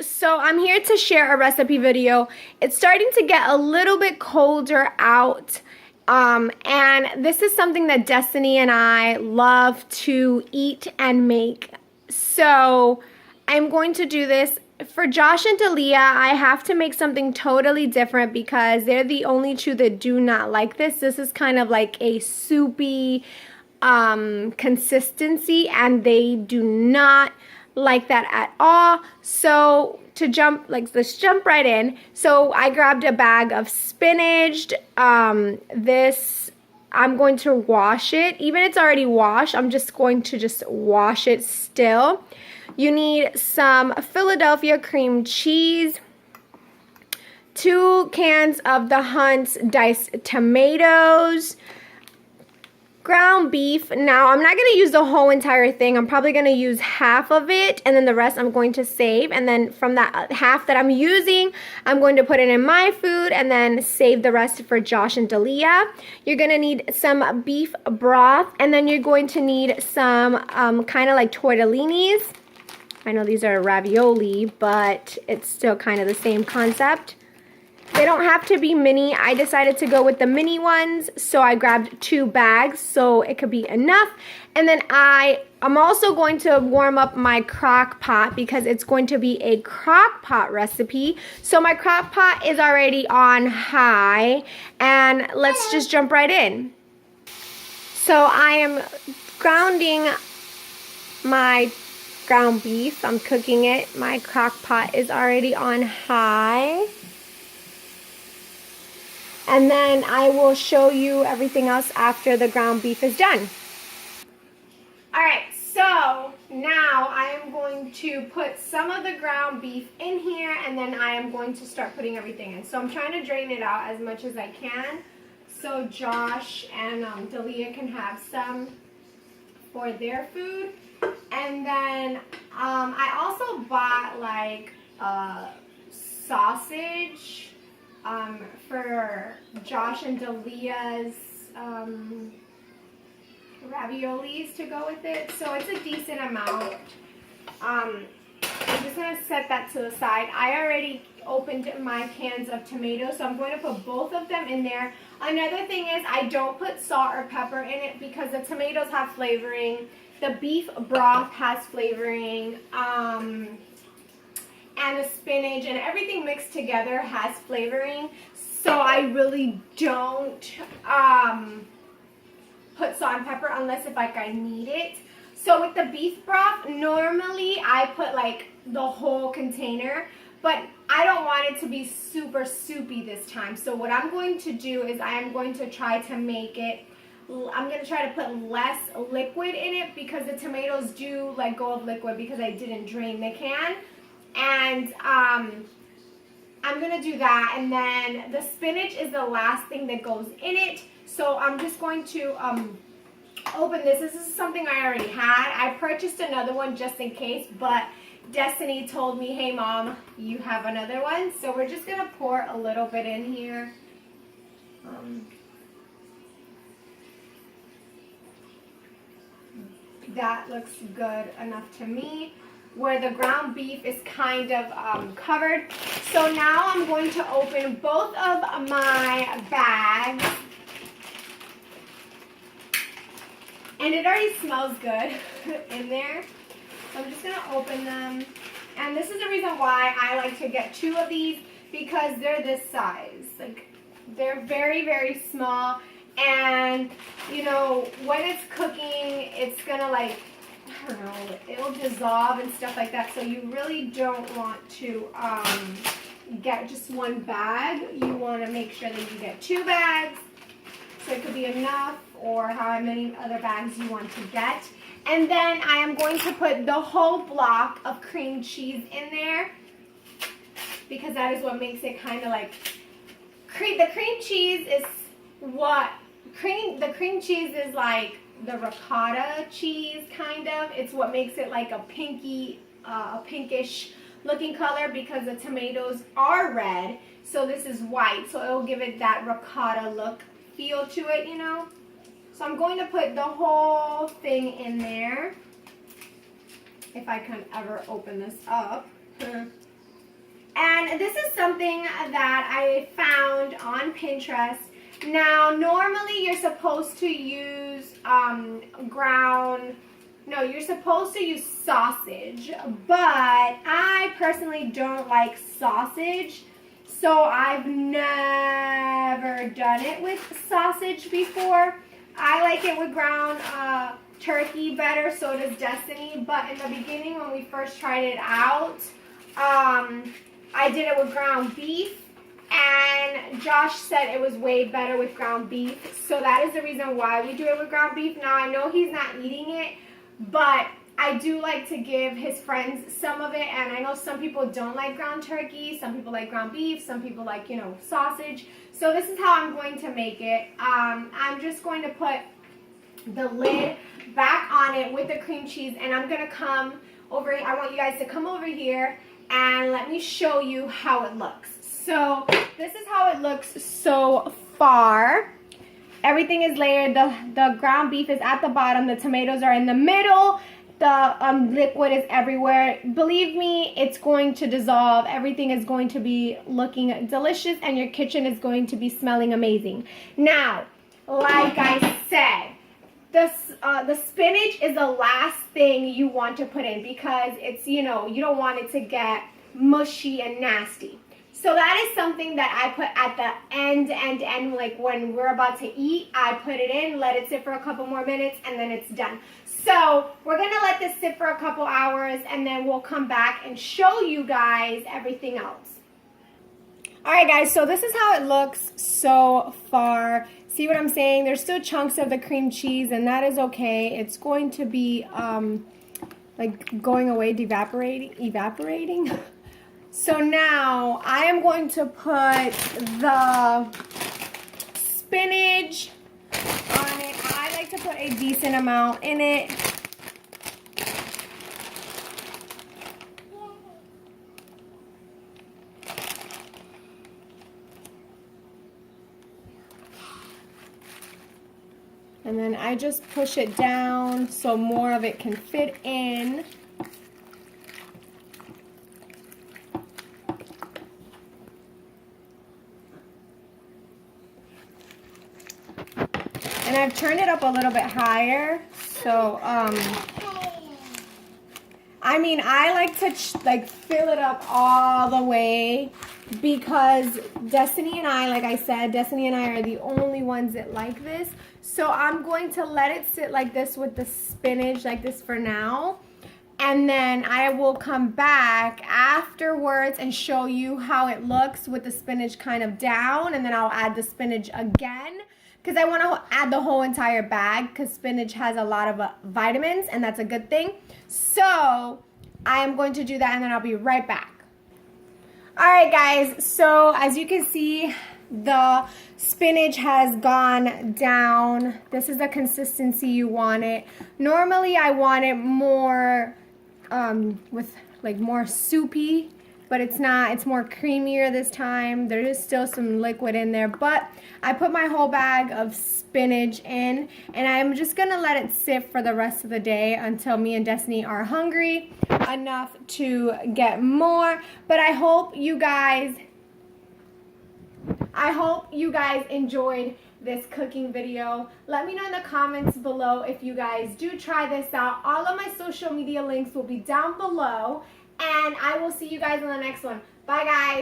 So I'm here to share a recipe video. It's starting to get a little bit colder out, and this is something that Destiny and I love to eat and make. So I'm going to do this. For Josh and Dalia, I have to make something totally different because they're the only two that do not like this. This is kind of like a soupy consistency, and they do not like that at all. So let's jump right in. So I grabbed a bag of spinach. This, I'm going to wash it. Even it's already washed, I'm just going to wash it still. You need some Philadelphia cream cheese, 2 cans of the Hunt's diced tomatoes, ground beef. Now, I'm not going to use the whole entire thing. I'm probably going to use half of it, and then the rest I'm going to save. And then from that half that I'm using, I'm going to put it in my food and then save the rest for Josh and Dalia. You're going to need some beef broth, and then you're going to need some kind of like tortellinis. I know these are ravioli, but it's still kind of the same concept. They don't have to be mini. I decided to go with the mini ones, so I grabbed 2 bags so it could be enough. And then I'm also going to warm up my crock pot because it's going to be a crock pot recipe. So my crock pot is already on high, and let's just jump right in. So I am grounding my ground beef. I'm cooking it. My crock pot is already on high. And then I will show you everything else after the ground beef is done. Alright, so now I am going to put some of the ground beef in here, and then I am going to start putting everything in. So I'm trying to drain it out as much as I can, so Josh and Dalia can have some for their food. And then I also bought like sausage for Josh and Dalia's raviolis to go with it. So it's a decent amount. I'm just going to set that to the side. I already opened my cans of tomatoes, so I'm going to put both of them in there. Another thing is I don't put salt or pepper in it because the tomatoes have flavoring. The beef broth has flavoring. And the spinach and everything mixed together has flavoring, so I really don't put salt and pepper unless if like I need it. So with the beef broth, normally I put like the whole container, but I don't want it to be super soupy this time. So what I'm going to do is I am going to try to make it, I'm going to try to put less liquid in it because the tomatoes do let go of liquid because I didn't drain the can. And I'm going to do that, and then the spinach is the last thing that goes in it. So I'm just going to open this. This is something I already had. I purchased another one just in case, but Destiny told me, hey mom, you have another one. So we're just going to pour a little bit in here. That looks good enough to me, where the ground beef is kind of covered. So now I'm going to open both of my bags. And it already smells good in there. So I'm just going to open them. And this is the reason why I like to get 2 of these, because they're this size. Like, they're very, very small. And, you know, when it's cooking, it's going to like, I don't know, it'll dissolve and stuff like that. So you really don't want to get just 1 bag. You want to make sure that you get 2 bags. So it could be enough, or how many other bags you want to get. And then I am going to put the whole block of cream cheese in there, because that is what makes it kind of like, the cream cheese is what, the cream cheese is like the ricotta cheese, kind of. It's what makes it like a pinkish looking color, because the tomatoes are red, so this is white, so it will give it that ricotta look feel to it, you know. So I'm going to put the whole thing in there, if I can ever open this up. And this is something that I found on Pinterest. Now, normally you're supposed to use you're supposed to use sausage, but I personally don't like sausage, so I've never done it with sausage before. I like it with ground turkey better, so does Destiny, but in the beginning when we first tried it out, I did it with ground beef, and Josh said it was way better with ground beef, so that is the reason why we do it with ground beef. Now, I know he's not eating it, but I do like to give his friends some of it, and I know some people don't like ground turkey, some people like ground beef, some people like, sausage. So this is how I'm going to make it. I'm just going to put the lid back on it with the cream cheese, and I'm going to come over, I want you guys to come over here and let me show you how it looks. So this is how it looks so far. Everything is layered. The ground beef is at the bottom. The tomatoes are in the middle. The liquid is everywhere. Believe me, it's going to dissolve. Everything is going to be looking delicious, and your kitchen is going to be smelling amazing. Now, like I said, the spinach is the last thing you want to put in because it's, you don't want it to get mushy and nasty. So that is something that I put at the end, like when we're about to eat, I put it in, let it sit for a couple more minutes, and then it's done. So we're going to let this sit for a couple hours, and then we'll come back and show you guys everything else. All right, guys, so this is how it looks so far. See what I'm saying? There's still chunks of the cream cheese, and that is okay. It's going to be like going away, evaporating. So now I am going to put the spinach on it. I like to put a decent amount in it. And then I just push it down so more of it can fit in. And I've turned it up a little bit higher, so I like to fill it up all the way because Destiny and I, like I said, Destiny and I are the only ones that like this. So I'm going to let it sit like this with the spinach like this for now. And then I will come back afterwards and show you how it looks with the spinach kind of down, and then I'll add the spinach again. Because I want to add the whole entire bag because spinach has a lot of vitamins, and that's a good thing. So I am going to do that, and then I'll be right back. All right, guys. So as you can see, the spinach has gone down. This is the consistency you want it. Normally, I want it more with more soupy, but it's not. It's more creamier this time. There is still some liquid in there, but I put my whole bag of spinach in, and I'm just gonna let it sit for the rest of the day until me and Destiny are hungry enough to get more. But I hope you guys enjoyed this cooking video. Let me know in the comments below if you guys do try this out. All of my social media links will be down below, and I will see you guys on the next one. Bye, guys.